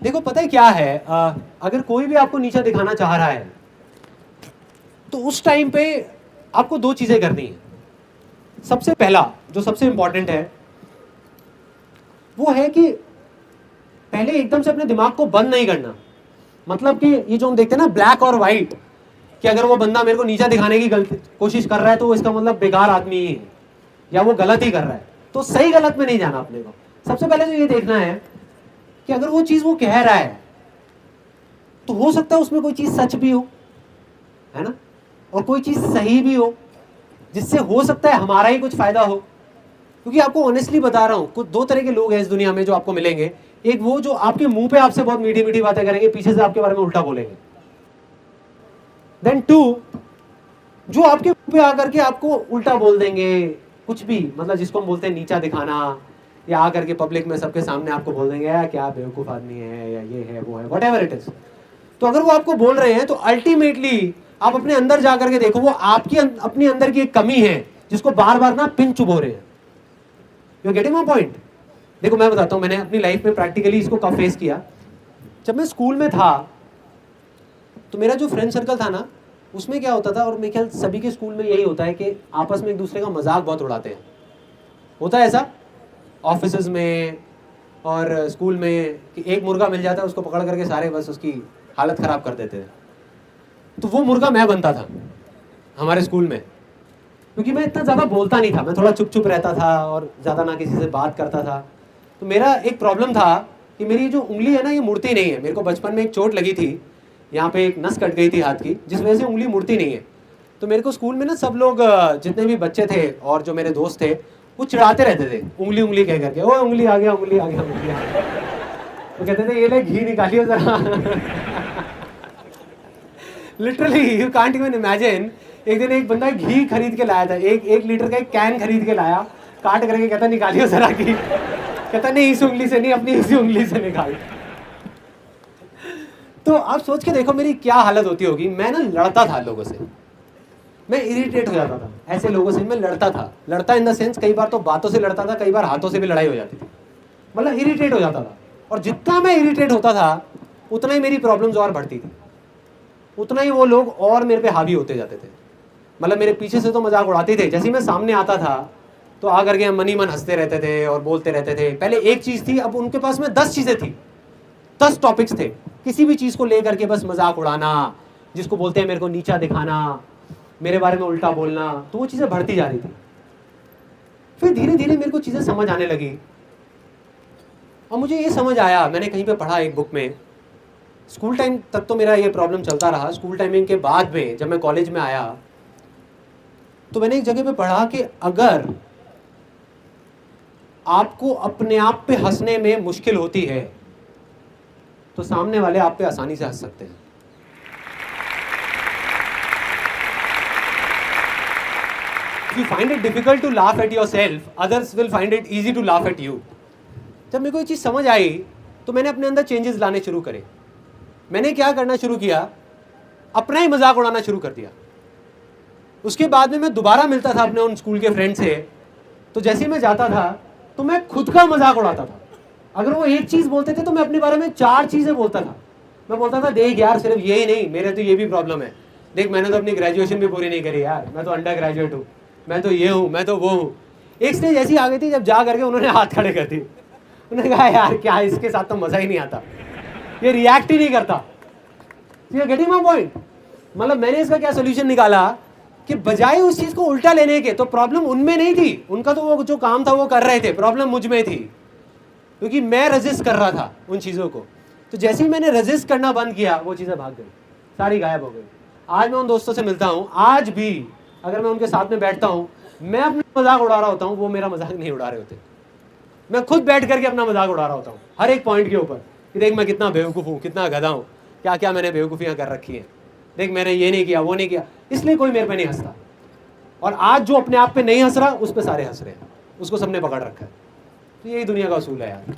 देखो पता है क्या है, अगर कोई भी आपको नीचा दिखाना चाह रहा है तो उस टाइम पे आपको दो चीजें करनी है। सबसे पहला जो सबसे इंपॉर्टेंट है वो है कि पहले एकदम से अपने दिमाग को बंद नहीं करना। मतलब कि ये जो हम देखते हैं ना ब्लैक और व्हाइट, कि अगर वो बंदा मेरे को नीचा दिखाने की गलती कोशिश कर रहा है तो वो इसका मतलब बेकार आदमी ही है या वो गलत ही कर रहा है। तो सही गलत में नहीं जाना अपने को। सबसे पहले तो ये देखना है कि अगर वो चीज वो कह रहा है तो हो सकता है उसमें कोई चीज सच भी हो, है ना, और कोई चीज सही भी हो जिससे हो सकता है हमारा ही कुछ फायदा हो। क्योंकि आपको ऑनेस्टली बता रहा हूं, कुछ दो तरह के लोग हैं इस दुनिया में जो आपको मिलेंगे। एक वो जो आपके मुंह पे आपसे बहुत मीठी मीठी बातें करेंगे, पीछे से आपके बारे में उल्टा बोलेंगे। देन टू, जो आपके मुंह पे आकर के आपको उल्टा बोल देंगे कुछ भी, मतलब जिसको हम बोलते हैं नीचा दिखाना, या आकर के पब्लिक में सबके सामने आपको बोल देंगे यार क्या बेवकूफ आदमी है, या ये है वो है, व्हाटएवर इट इज। तो अगर वो आपको बोल रहे हैं तो अल्टीमेटली आप अपने अंदर जाकर के देखो, वो आपकी अपनी अंदर की एक कमी है जिसको बार बार ना पिन चुभो रहे हैं। You getting my point? देखो मैं बताता हूं, मैंने अपनी लाइफ में प्रैक्टिकली इसको कब फेस किया। जब मैं स्कूल में था तो मेरा जो फ्रेंड सर्कल था ना, उसमें क्या होता था, और मेरे ख्याल सभी के स्कूल में यही होता है कि आपस में एक दूसरे का मजाक बहुत उड़ाते हैं। होता है ऐसा ऑफिस में और स्कूल में कि एक मुर्गा मिल जाता है, उसको पकड़ करके सारे बस उसकी हालत खराब कर देते हैं। तो वो मुर्गा मैं बनता था हमारे स्कूल में, क्योंकि मैं इतना ज़्यादा बोलता नहीं था, मैं थोड़ा चुप चुप रहता था और ज़्यादा ना किसी से बात करता था। तो मेरा एक प्रॉब्लम था कि मेरी जो उंगली है ना ये मुड़ती नहीं है। मेरे को बचपन में एक चोट लगी थी, यहाँ पे एक नस कट गई थी हाथ की, जिस वजह से उंगली मुड़ती नहीं है। तो मेरे को स्कूल में ना सब लोग जितने भी बच्चे थे और जो मेरे दोस्त थे वो चिढ़ाते रहते थे उंगली उंगली कह करके, ओ उंगली आ गया उंगली आ गया उंगली आ गया। वो कहते थे ये ले घी निकालियो जरा। Literally you can't even imagine. एक दिन एक बंदा घी खरीद के लाया था, एक लीटर का एक कैन खरीद के लाया, काट करके कहता निकालियो जरा घी। कहता नहीं इस उंगली से नहीं, अपनी इसी उंगली से निकाल। तो आप सोच के देखो मेरी क्या हालत होती होगी। मैं ना लड़ता था लोगों से, मैं इरिटेट हो जाता था ऐसे लोगों से। मैं लड़ता था, लड़ता इन द सेंस कई बार तो बातों से लड़ता था, कई बार हाथों से भी लड़ाई हो जाती थी। मतलब इरिटेट हो जाता था, और जितना मैं इरिटेट होता था उतना ही मेरी प्रॉब्लम्स और बढ़ती थी, उतना ही वो लोग और मेरे पे हावी होते जाते थे। मतलब मेरे पीछे से तो मजाक उड़ाते थे, जैसे ही मैं सामने आता था तो आकर के मन ही मन हंसते रहते थे और बोलते रहते थे। पहले एक चीज़ थी, अब उनके पास में 10 चीज़ें थी, 10 टॉपिक्स थे, किसी भी चीज़ को लेकर के बस मजाक उड़ाना, जिसको बोलते हैं मेरे को नीचा दिखाना, मेरे बारे में उल्टा बोलना। तो वो चीज़ें बढ़ती जा रही थी। फिर धीरे धीरे मेरे को चीज़ें समझ आने लगी, और मुझे ये समझ आया, मैंने कहीं पे पढ़ा एक बुक में। स्कूल टाइम तक तो मेरा ये प्रॉब्लम चलता रहा। स्कूल टाइमिंग के बाद में जब मैं कॉलेज में आया तो मैंने एक जगह पे पढ़ा कि अगर आपको अपने आप पे हंसने में मुश्किल होती है तो सामने वाले आप पे आसानी से हंस सकते हैं। If you find it difficult to laugh at yourself, others will find it easy to laugh at you. जब मेरे को ये चीज़ समझ आई तो मैंने अपने अंदर चेंजेस लाने शुरू करे। मैंने क्या करना शुरू किया, अपना ही मजाक उड़ाना शुरू कर दिया। उसके बाद में मैं दोबारा मिलता था अपने उन स्कूल के फ्रेंड से, तो जैसे ही मैं जाता था तो मैं खुद का मजाक उड़ाता था। अगर वो एक चीज़ बोलते थे तो मैं अपने बारे में 4 चीज़ें बोलता था। मैं बोलता था देख यार सिर्फ यही नहीं, मेरे तो ये भी प्रॉब्लम है, देख मैंने तो अपनी ग्रेजुएशन भी पूरी नहीं करी यार, मैं तो अंडर ग्रेजुएट हूँ, मैं तो ये हूँ, मैं तो वो हूँ। एक स्टेज ऐसी आ गई थी जब जा करके उन्होंने हाथ खड़े कर दिए। उन्होंने कहा यार क्या इसके साथ तो मज़ा ही नहीं आता, ये रिएक्ट ही नहीं करता। You are getting my point? मतलब मैंने इसका क्या सोल्यूशन निकाला कि बजाय उस चीज़ को उल्टा लेने के, तो प्रॉब्लम उनमें नहीं थी, उनका तो वो जो काम था वो कर रहे थे, प्रॉब्लम मुझ में थी, क्योंकि मैं रेजिस्ट कर रहा था उन चीज़ों को। तो जैसे ही मैंने रेजिस्ट करना बंद किया वो चीज़ें भाग गई, सारी गायब हो गई। आज मैं उन दोस्तों से मिलता हूँ, आज भी अगर मैं उनके साथ में बैठता हूँ, मैं अपना मजाक उड़ा रहा होता हूँ, वो मेरा मजाक नहीं उड़ा रहे होते। मैं खुद बैठ करके अपना मजाक उड़ा रहा होता हूँ हर एक पॉइंट के ऊपर कि देख मैं कितना बेवकूफ़ हूँ, कितना गधा हूँ, क्या क्या मैंने बेवकूफ़ियाँ कर रखी हैं, देख मैंने ये नहीं किया वो नहीं किया। इसलिए कोई मेरे पे नहीं हंसता। और आज जो अपने आप पे नहीं हंस रहा उस पर सारे हंस रहे हैं, उसको सबने पकड़ रखा है। तो यही दुनिया का असूल है यार।